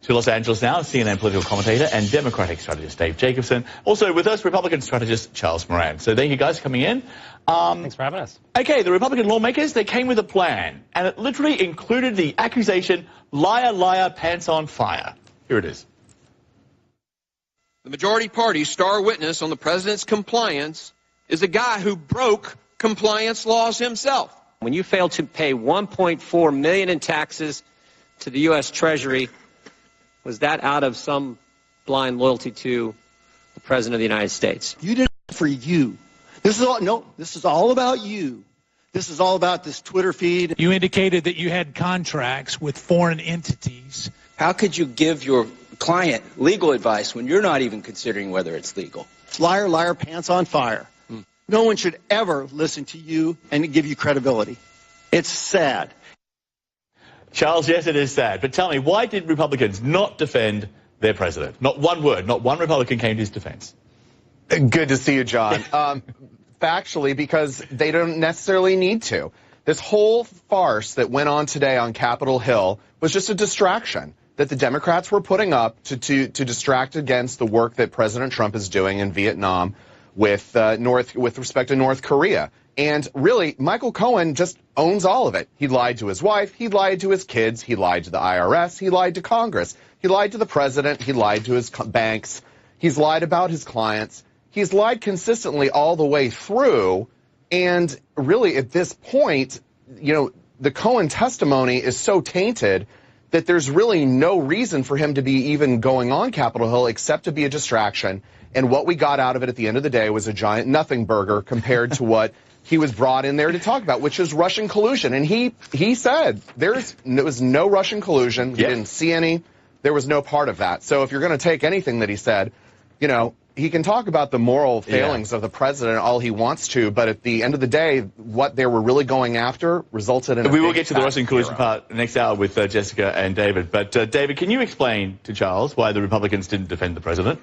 To Los Angeles now, CNN political commentator and Democratic strategist Dave Jacobson. Also with us, Republican strategist Charles Moran. So thank you guys for coming in. Thanks for having us. Okay, the Republican lawmakers, they came with a plan, and it literally included the accusation, liar, liar, pants on fire. Here it is. The majority party's star witness on the president's compliance is a guy who broke compliance laws himself. When you fail to pay $1.4 million in taxes to the U.S. Treasury, was that out of some blind loyalty to the President of the United States? You did it for you. This is all about you. This is all about this Twitter feed. You indicated that you had contracts with foreign entities. How could you give your client legal advice when you're not even considering whether it's legal? Liar, liar, pants on fire. No one should ever listen to you and give you credibility. It's sad. Charles, yes, it is sad. But tell me, why did Republicans not defend their president? Not one word, not one Republican came to his defense. Good to see you, John. Factually, because they don't necessarily need to. This whole farce that went on today on Capitol Hill was just a distraction that the Democrats were putting up to distract against the work that President Trump is doing in Vietnam with respect to North Korea. And really, Michael Cohen just owns all of it. He lied to his wife, he lied to his kids, he lied to the IRS, he lied to Congress, he lied to the president, he lied to his banks, he's lied about his clients. He's lied consistently all the way through. And really, at this point, you know, the Cohen testimony is so tainted that there's really no reason for him to be even going on Capitol Hill except to be a distraction. And what we got out of it at the end of the day was a giant nothing burger compared to what he was brought in there to talk about, which is Russian collusion. And he said there was no Russian collusion. He didn't see any. There was no part of that. So if you're going to take anything that he said, you know, he can talk about the moral failings of the president all he wants to, but at the end of the day, what they were really going after resulted in. We will get to the Russian collusion part next hour with Jessica and David. But David, can you explain to Charles why the Republicans didn't defend the president?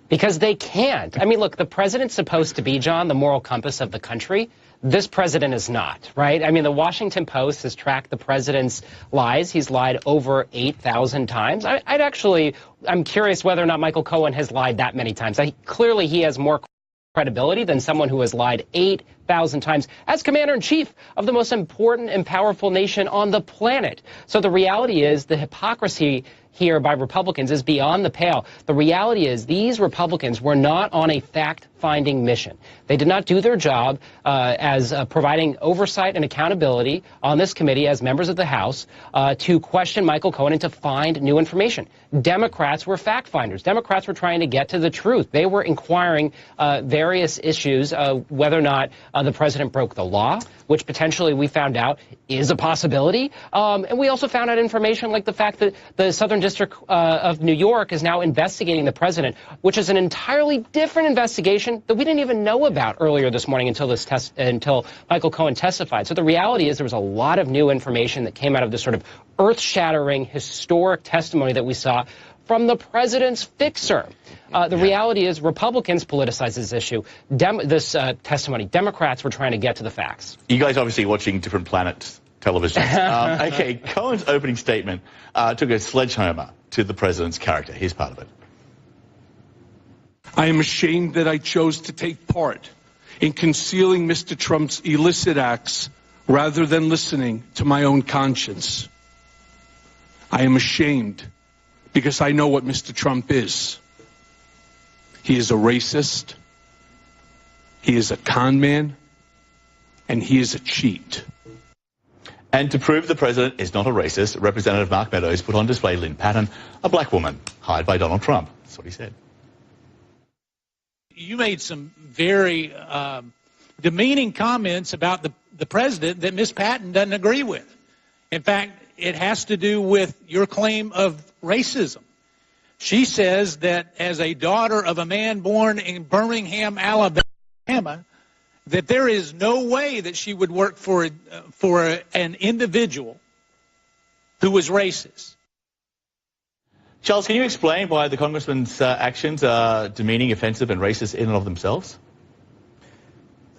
Because they can't. I mean, look, the president's supposed to be, John, the moral compass of the country. This president is not, right? I mean, the Washington Post has tracked the president's lies. He's lied over 8,000 times. I'm curious whether or not Michael Cohen has lied that many times. Clearly, he has more credibility than someone who has lied 8,000 times as commander-in-chief of the most important and powerful nation on the planet. So the reality is the hypocrisy here by Republicans is beyond the pale. The reality is these Republicans were not on a fact-finding mission. They did not do their job as providing oversight and accountability on this committee as members of the House to question Michael Cohen and to find new information. Democrats were fact-finders. Democrats were trying to get to the truth. They were inquiring various issues, whether or not the president broke the law, which potentially we found out is a possibility. And we also found out information like the fact that the Southern District of New York is now investigating the president, which is an entirely different investigation that we didn't even know about earlier this morning until Michael Cohen testified. So the reality is there was a lot of new information that came out of this sort of earth-shattering, historic testimony that we saw from the president's fixer. The reality is Republicans politicized this issue. This testimony, Democrats were trying to get to the facts. You guys obviously watching different planets television. Okay, Cohen's opening statement took a sledgehammer to the president's character. Here's part of it. I am ashamed that I chose to take part in concealing Mr. Trump's illicit acts rather than listening to my own conscience. I am ashamed because I know what Mr. Trump is. He is a racist, he is a con man, and he is a cheat. And to prove the president is not a racist, Representative Mark Meadows put on display Lynn Patton, a black woman hired by Donald Trump. That's what he said. You made some very demeaning comments about the president that Ms. Patton doesn't agree with. In fact, it has to do with your claim of racism. She says that as a daughter of a man born in Birmingham, Alabama, that there is no way that she would work for an individual who was racist. Charles, can you explain why the congressman's actions are demeaning, offensive, and racist in and of themselves?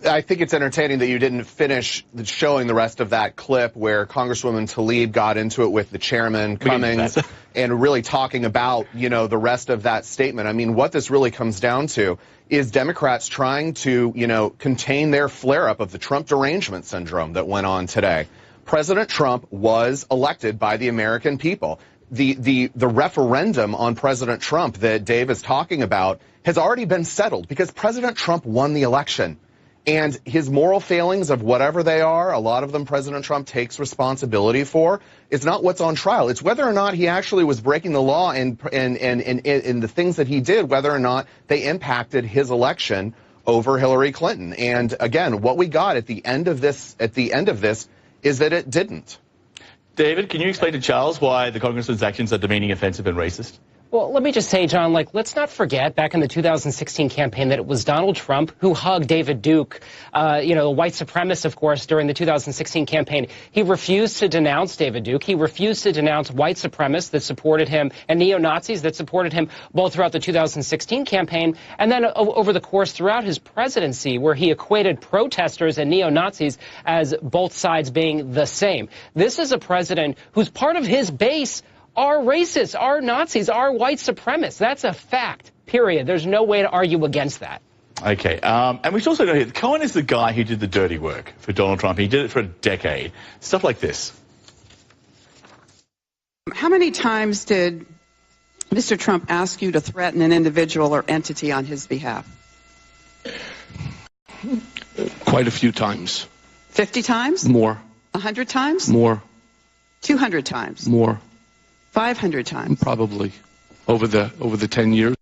I think it's entertaining that you didn't finish showing the rest of that clip where Congresswoman Tlaib got into it with the chairman, Cummings, and really talking about, the rest of that statement. I mean, what this really comes down to is Democrats trying to, contain their flare-up of the Trump derangement syndrome that went on today. President Trump was elected by the American people. The referendum on President Trump that Dave is talking about has already been settled because President Trump won the election. And his moral failings of whatever they are, a lot of them President Trump takes responsibility for. It's not what's on trial. It's whether or not he actually was breaking the law and the things that he did, whether or not they impacted his election over Hillary Clinton. And again, what we got at the end of this is that it didn't. David, can you explain to Charles why the congressman's actions are demeaning, offensive, and racist? Well, let me just say, John, let's not forget back in the 2016 campaign that it was Donald Trump who hugged David Duke, a white supremacist, of course, during the 2016 campaign. He refused to denounce David Duke. He refused to denounce white supremacists that supported him and neo-Nazis that supported him both throughout the 2016 campaign and then over the course throughout his presidency, where he equated protesters and neo-Nazis as both sides being the same. This is a president whose part of his base are racists, are Nazis, are white supremacists. That's a fact, period. There's no way to argue against that. Okay, and we should also know here, Cohen is the guy who did the dirty work for Donald Trump. He did it for a decade. Stuff like this. How many times did Mr. Trump ask you to threaten an individual or entity on his behalf? Quite a few times. 50 times? More. 100 times? More. 200 times? More. 500 times? Probably. Over the 10 years.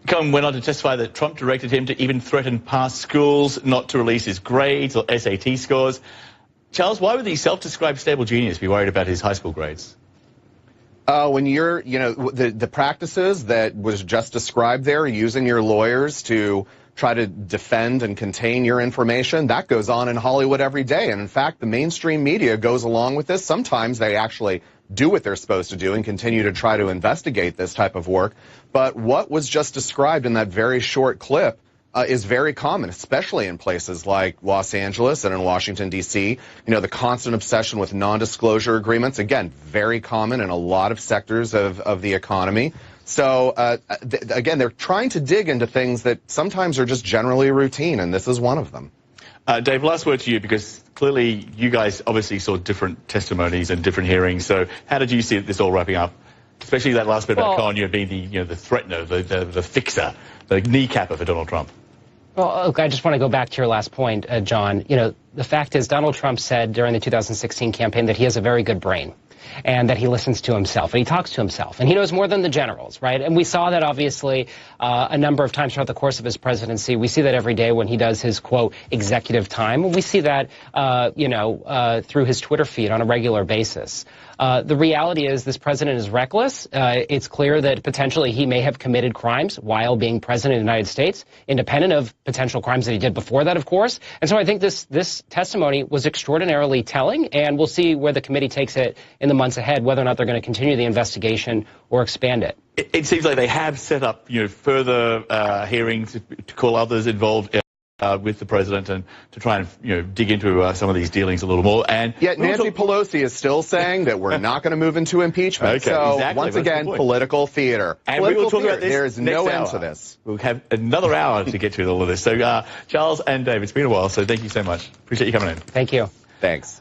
Cohen went on to testify that Trump directed him to even threaten past schools not to release his grades or SAT scores. Charles, why would the self-described stable genius be worried about his high school grades? When you're, the practices that was just described there, using your lawyers to try to defend and contain your information, that goes on in Hollywood every day. And in fact, the mainstream media goes along with this. Sometimes they actually do what they're supposed to do and continue to try to investigate this type of work. But what was just described in that very short clip is very common, especially in places like Los Angeles and in Washington, D.C. The constant obsession with non-disclosure agreements, again, very common in a lot of sectors of the economy. So, again, they're trying to dig into things that sometimes are just generally routine, and this is one of them. Dave, last word to you, because clearly you guys obviously saw different testimonies and different hearings. So how did you see this all wrapping up? Especially that last bit about Cohen, you being the threatener, the fixer, the kneecapper for Donald Trump. Well, look, I just want to go back to your last point, John. The fact is Donald Trump said during the 2016 campaign that he has a very good brain and that he listens to himself and he talks to himself and he knows more than the generals, right? And we saw that obviously a number of times throughout the course of his presidency. We see that every day when he does his, quote, executive time. And we see that, through his Twitter feed on a regular basis. The reality is this president is reckless. It's clear that potentially he may have committed crimes while being president of the United States, independent of potential crimes that he did before that, of course. And so I think this testimony was extraordinarily telling, and we'll see where the committee takes it in the months ahead, whether or not they're going to continue the investigation or expand it. It seems like they have set up, further hearings to call others involved with the president and to try and dig into some of these dealings a little more. And yet Nancy Pelosi is still saying that we're not going to move into impeachment. Okay, so exactly. Once again, political theater. And we will talk about this. There's no end to this. We'll have another hour to get through all of this. So Charles and Dave, it's been a while, so thank you so much. Appreciate you coming in. Thank you. Thanks.